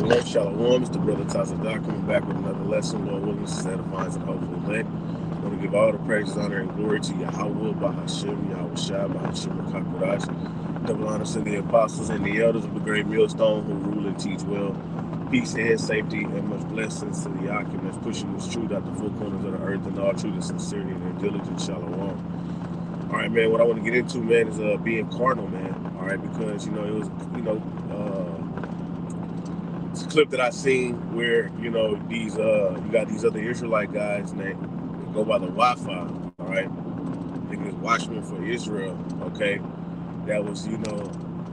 Shalom, shalom. It's the brother Tazadar coming back with another lesson. Lord willing, this is edifying and hopefully led. I want to give all the praise, honor, and glory to Yahweh, Bahashim, Yahweh Shai, Bahashim, Kakurash. Double honors to the apostles and the elders of the great millstone who rule and teach well. Peace and safety and much blessings to the Akim that's pushing this truth out the four corners of the earth and all truth and sincerity and diligence. Shalom. All right, man, what I want to get into, man, is being carnal, man. All right, because, it was, it's a clip that I seen where, these, you got these other Israelite guys, and they go by the Wi-Fi, all right? I think it's Watchmen for Israel, okay? That was,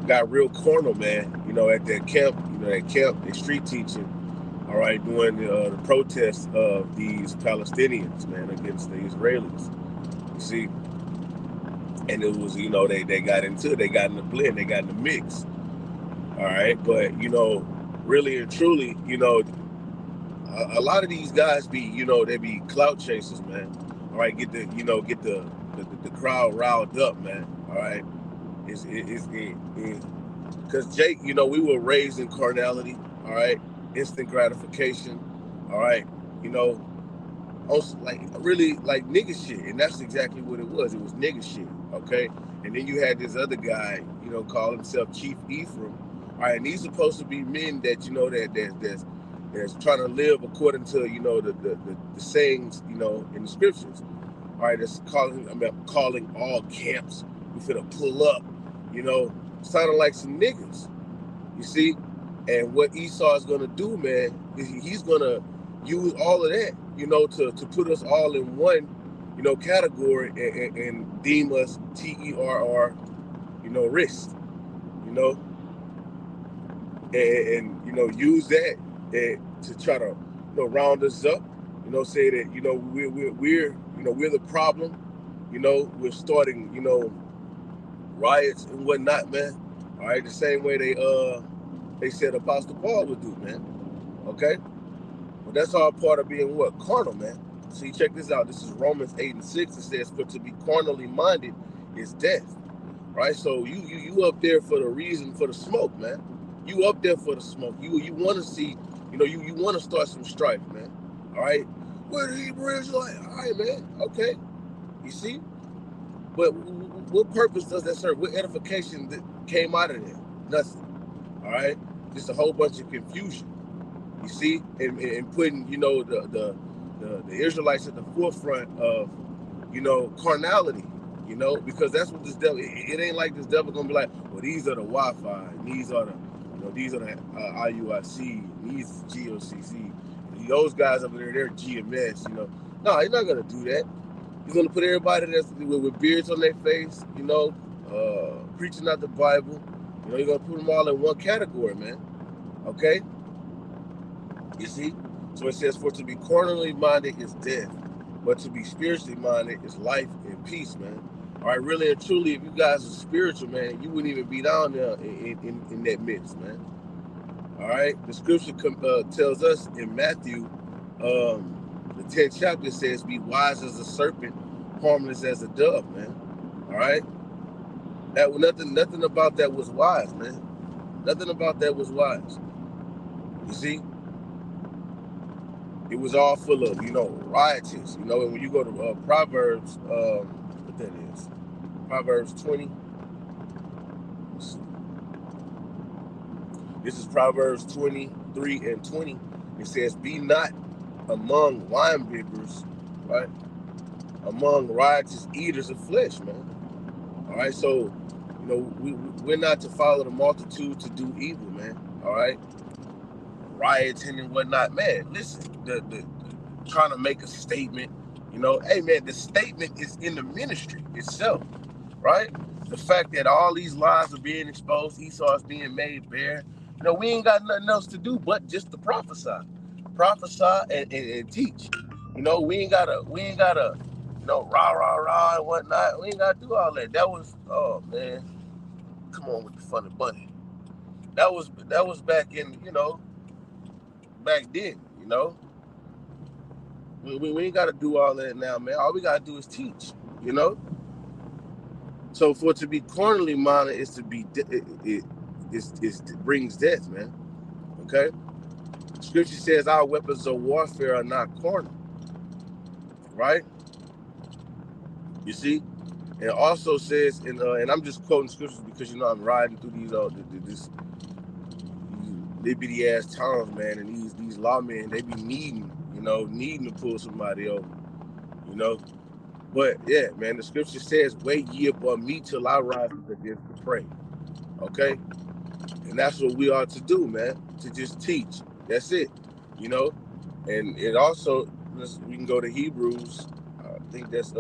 got real carnal, man, at that camp, they street teaching, all right, doing the protests of these Palestinians, man, against the Israelis, you see? And it was, they got into it, they got in the blend, they got in the mix, all right? But, really and truly, a lot of these guys be, they be clout chasers, man. All right, get the crowd riled up, man. All right, because Jake, we were raised in carnality. All right, instant gratification. All right, also really like nigga shit, and that's exactly what it was. It was nigga shit. Okay, and then you had this other guy, call himself Chief Ephraim. All right, and these supposed to be men that that's trying to live according to the sayings in the scriptures. All right, that's calling all camps. We finna pull up, sounding like some niggas. You see, and what Esau is gonna do, man, is he's gonna use all of that, to put us all in one, category and deem us TERR, wrist, and use that to try to round us up, say that we're the problem, we're starting riots and whatnot, man. All right, the same way they said Apostle Paul would do, man. Okay, but that's all part of being what? Carnal, man. See, check this out. This is Romans 8:6. It says, "For to be carnally minded is death." Right, so you up there for the reason for the smoke, man. You up there for the smoke. You want to see, you want to start some strife, man. All right, where the Hebrew Israelite? All right, man. Okay, you see, but what purpose does that serve? What edification that came out of there? Nothing. All right, just a whole bunch of confusion. You see, and putting the Israelites at the forefront of carnality. Because that's what this devil. It ain't like this devil gonna be like, well, these are the Wi-Fi, and these are the, these are the IUIC, and these GOCC. And those guys over there, they're GMS. No, he's not gonna do that. He's gonna put everybody that's with beards on their face, preaching out the Bible. He's gonna put them all in one category, man. Okay. You see, so it says, "For to be carnally minded is death, but to be spiritually minded is life and peace," man. All right, really and truly, if you guys are spiritual, man, you wouldn't even be down there in that midst, man. All right, the scripture tells us in Matthew, the 10th chapter, says, "Be wise as a serpent, harmless as a dove," man. All right, that nothing about that was wise, man. Nothing about that was wise. You see, it was all full of riotous. And when you go to Proverbs, what that is, Proverbs 20. This is Proverbs 23 and 20. It says, "Be not among wine bibbers, right? Among riotous eaters of flesh," man. All right, so we're not to follow the multitude to do evil, man. All right, rioting and whatnot, man. Listen, the trying to make a statement. Hey, man, the statement is in the ministry itself, right? The fact that all these lies are being exposed, Esau is being made bare. We ain't got nothing else to do but just to prophesy and teach. We ain't gotta, rah and whatnot. We ain't gotta do all that. That was, oh man, come on with the funny bunny. That was back in, back then, We ain't got to do all that now, man. All we got to do is teach, So for to be carnally minded is to be, it brings death, man. Okay? Scripture says our weapons of warfare are not carnal, right? You see, and it also says, and I'm just quoting scriptures because I'm riding through these liberty ass towns, man, and these lawmen, they be needing to pull somebody over, But yeah, man, the scripture says, "Wait ye upon me till I rise against the prey." Okay, and that's what we are to do, man. To just teach. That's it, And it also, we can go to Hebrews. I think that's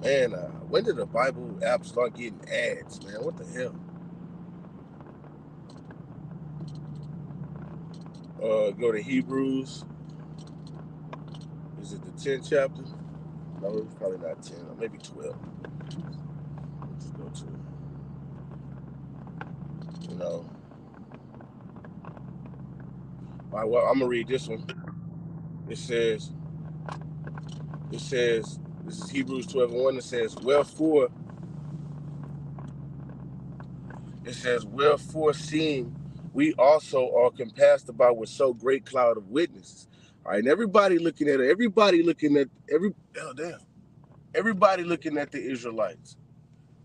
man. When did the Bible app start getting ads, man? What the hell? Go to Hebrews. Is it the 10th chapter? No, it's probably not 10, or maybe 12. Let's go to, All right, well, I'm gonna read this one. It says, this is Hebrews 12:1. It says, wherefore seeing we also are compassed about with so great cloud of witnesses. All right, and everybody looking at everybody looking at the Israelites.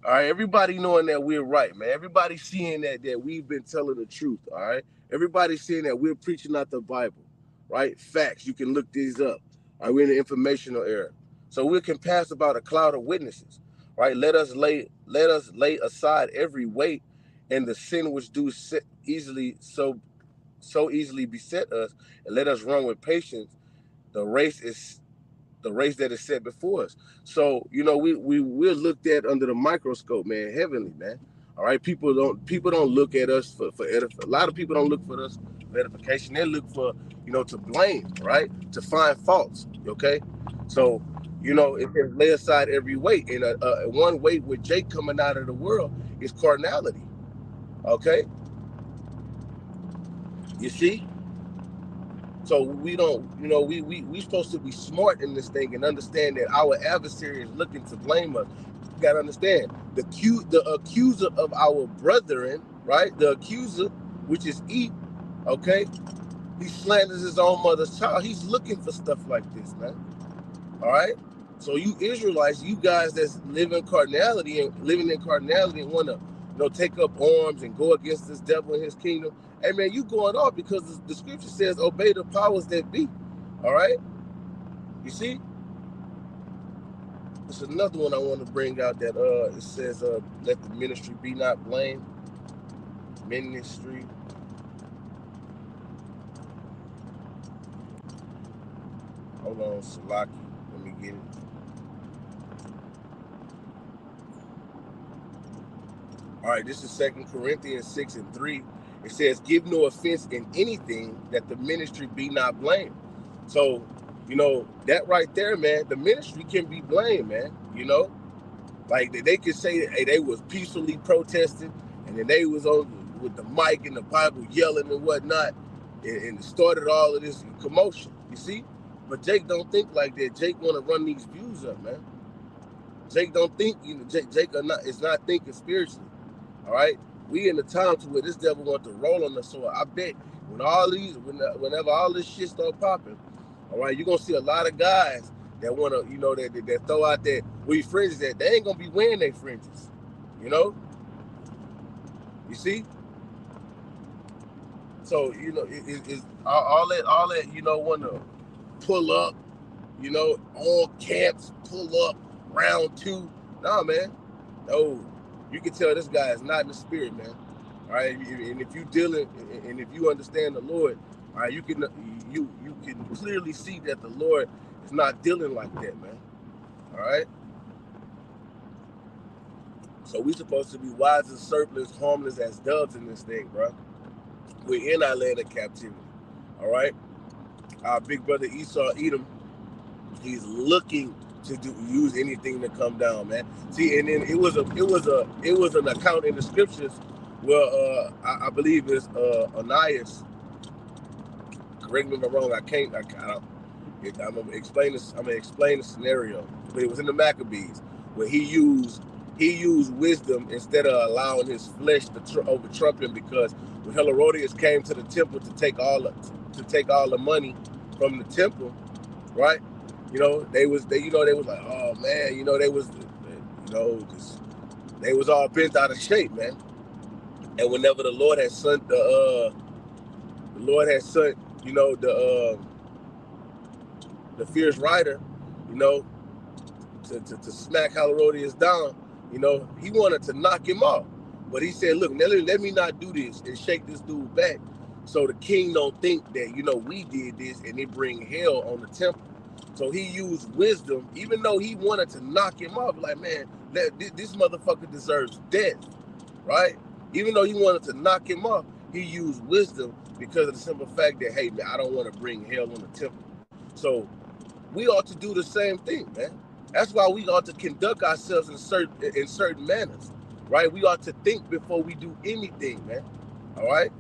All right, everybody knowing that we're right, man. Everybody seeing that we've been telling the truth. All right, everybody seeing that we're preaching out the Bible, right? Facts. You can look these up. All right, we're in the informational era, so we're compassed about a cloud of witnesses. Right? Let us lay aside every weight and the sin which do easily beset us, and let us run with patience the race that is set before us. So, we're looked at under the microscope, man, heavenly, man. All right, people don't look at us for a lot of people don't look for us for edification. They look for, to blame, right? To find faults. Okay, so it can lay aside every weight, and one weight with Jake coming out of the world is carnality. Okay, you see. So we don't, we supposed to be smart in this thing and understand that our adversary is looking to blame us. You gotta understand the accuser of our brethren, right? The accuser, which is Eve, okay? He slanders his own mother's child. He's looking for stuff like this, man. All right. So you Israelites, you guys that's living in carnality and want to, take up arms and go against this devil and his kingdom. Hey man, you going off because the scripture says obey the powers that be. All right. You see? There's another one I want to bring out that it says let the ministry be not blamed. Ministry. Hold on, Salaki. Let me get it. All right, this is 2 Corinthians 6:3. It says, give no offense in anything, that the ministry be not blamed. So, that right there, man, the ministry can be blamed, man. Like they could say that, hey, they was peacefully protesting, and then they was on with the mic and the Bible yelling and whatnot, and started all of this commotion, you see? But Jake don't think like that. Jake want to run these views up, man. Jake don't think, Jake is not thinking spiritually. All right, we in the time to where this devil want to roll on us. So I bet whenever all this shit start popping, all right, you're gonna see a lot of guys that wanna, that throw out that where your fringes at. They ain't gonna be wearing their fringes, You see? So it's all that wanna pull up, all camps pull up round two. Nah, man, no. You can tell this guy is not in the spirit, man. All right, and if you dealing and if you understand the Lord, all right, you can clearly see that the Lord is not dealing like that, man. All right. So we supposed to be wise as serpents, harmless as doves in this thing, bro. We're in our land of captivity. All right. Our big brother Esau, Edom, he's looking to use anything to come down, man. See, and then it was an account in the scriptures where I believe it's Onias. Correct me if I'm wrong. I'm gonna explain this. I'm gonna explain the scenario. But it was in the Maccabees where he used he used wisdom instead of allowing his flesh to over-trump him, because when Herodias came to the temple to take all the money from the temple, right? They was like, oh man, they was, they was all bent out of shape, man. And whenever the Lord had sent the fierce rider, to smack Herodias down, he wanted to knock him off. But he said, look, let me not do this and shake this dude back, so the king don't think that, we did this and it bring hell on the temple. So he used wisdom, even though he wanted to knock him off, like, man, this motherfucker deserves death, right? Even though he wanted to knock him off, he used wisdom because of the simple fact that, hey, man, I don't want to bring hell on the temple. So we ought to do the same thing, man. That's why we ought to conduct ourselves in certain manners, right? We ought to think before we do anything, man. All right?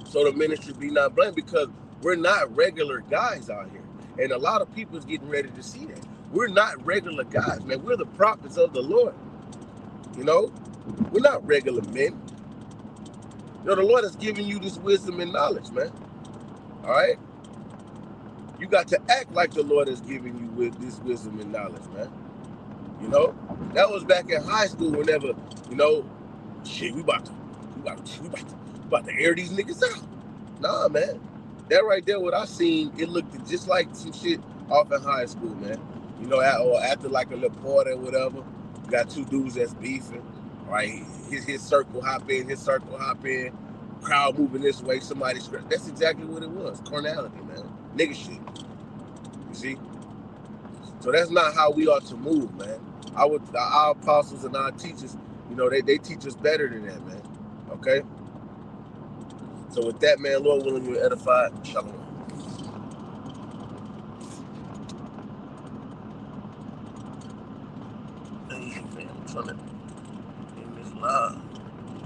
So the ministry be not blamed, because we're not regular guys out here. And a lot of people is getting ready to see that. We're not regular guys, man. We're the prophets of the Lord. We're not regular men. The Lord has given you this wisdom and knowledge, man. All right? You got to act like the Lord has given you with this wisdom and knowledge, man. That was back in high school. Whenever, shit, we about to air these niggas out. Nah, man. That right there, what I seen, it looked just like some shit off in high school, man. Or after like a little party or whatever, you got two dudes that's beefing, right? His circle hop in, crowd moving this way, somebody scratch. That's exactly what it was. Carnality, man. Nigga shit. You see? So that's not how we ought to move, man. Our apostles and our teachers, they teach us better than that, man. Okay? So with that, man, Lord willing, you're edified. Shalom. I'm trying to